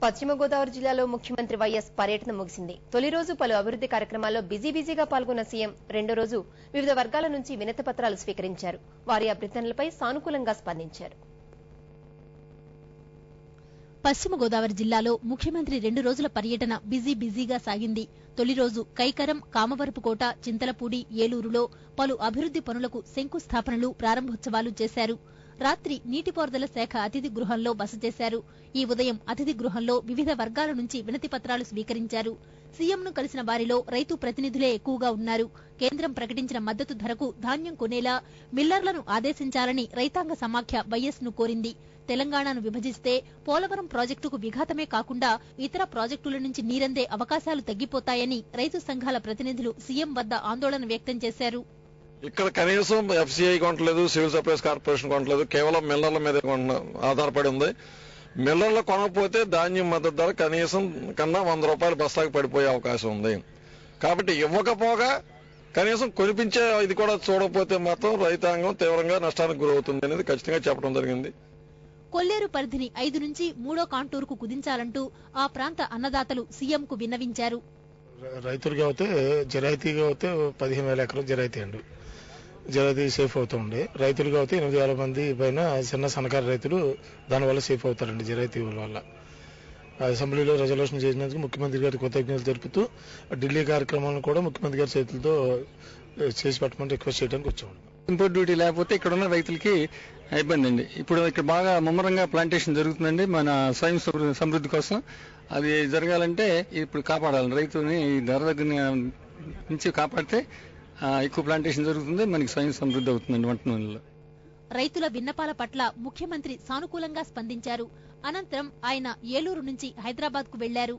పశ్చిమ గోదావరి జిల్లాలో ముఖ్యమంత్రి వైఎస్ పర్యటన ముగిసింది. తొలి రోజు పలు అభివృద్ధి కార్యక్రమాల్లో బిజీగా పాల్గొన్న సీఎం రెండో రోజు వివిధ వర్గాల నుంచి వినతి పత్రాలు స్వీకరించారు. వారి అభ్యర్థనలపై సానుకూలంగా స్పందించారు. పశ్చిమ గోదావరి జిల్లాలో ముఖ్యమంత్రి 2 రోజుల పర్యటన బిజీగా సాగింది. తొలి రోజు కైకరం, కామవరపుకోట, చింతలపూడి, ఏలూరులో పలు అభివృద్ధి పనులకు శంకుస్థాపనలు, ప్రారంభోత్సవాలు చేశారు. రాత్రి నీటిపారుదల శాఖ అతిథి గృహంలో బస చేశారు. ఈ ఉదయం అతిథి గృహంలో వివిధ వర్గాల నుంచి వినతి పత్రాలు స్వీకరించారు. సీఎంను కలిసిన వారిలో రైతు ప్రతినిధులే ఎక్కువగా ఉన్నారు. కేంద్రం ప్రకటించిన మద్దతు ధరకు ధాన్యం కొనేలా మిల్లర్లను ఆదేశించాలని రైతాంగ సమాఖ్య వైఎస్ ను కోరింది. తెలంగాణను విభజిస్తే పోలవరం ప్రాజెక్టుకు విఘాతమే కాకుండా ఇతర ప్రాజెక్టుల నుంచి నీరందే అవకాశాలు తగ్గిపోతాయని రైతు సంఘాల ప్రతినిధులు సీఎం వద్ద ఆందోళన వ్యక్తం చేశారు. ఇక్కడ కనీసం ఎఫ్సీఐ కొనట్లేదు, సివిల్ సప్లైస్ కార్పొరేషన్ కొనట్లేదు, కేవలం మిల్లర్ల మీద ఆధారపడి ఉంది. మిల్లర్లు కొనకపోతే ధాన్యం మద్దతు ధర కనీసం కన్నా 100 రూపాయలు బస్తాకు పడిపోయే అవకాశం ఉంది. కాబట్టి ఇవ్వకపోగా కనీసం కొనిపించే ఇది కూడా చూడకపోతే మాత్రం రైతాంగం తీవ్రంగా నష్టానికి గురవుతుంది అనేది ఖచ్చితంగా చెప్పడం జరిగింది. కొల్లేరు పరిధిని 5 నుంచి 3వ కాంటూరుకు కుదించాలంటూ ఆ ప్రాంత అన్నదాతలు సీఎంకు విన్నవించారు. రైతులుగా అయితే జరాయితీగా అయితే 15,000 ఎకరాలు జరాయితీ అండి. జరాయితీ సేఫ్ అవుతుండే. రైతులుగా అయితే 8,000 మంది పైన చిన్న సన్నకారు రైతులు దానివల్ల సేఫ్ అవుతారండి జరాయితీ వల్ల. అసెంబ్లీలో రెజల్యూషన్ చేసినందుకు ముఖ్యమంత్రి గారికి కృతజ్ఞతలు తెలుపుతూ ఢిల్లీ కార్యక్రమాలను కూడా ముఖ్యమంత్రి గారి చేతులతో చేసి పెట్టమని రిక్వెస్ట్ చేయడానికి వచ్చాము. ఇంపోర్ట్ డ్యూటీ లేకపోతే ఇక్కడ ఉన్న రైతులకి ఇబ్బంది అండి. ఇప్పుడు ఇక్కడ బాగా ముమ్మరంగా ప్లాంటేషన్ జరుగుతుందండి మన స్వయం సమృద్ధి కోసం. అది జరగాలంటే ఇప్పుడు కాపాడాలి రైతుని ధర దగ్గర నుంచి కాపాడితే ఎక్కువ ప్లాంటేషన్ జరుగుతుంది, మనకి స్వయం సమృద్ధి అవుతుందండి వంట నూనెలో. రైతుల విన్నపాల పట్ల ముఖ్యమంత్రి సానుకూలంగా స్పందించారు. అనంతరం ఆయన ఏలూరు నుంచి హైదరాబాద్ కు వెళ్లారు.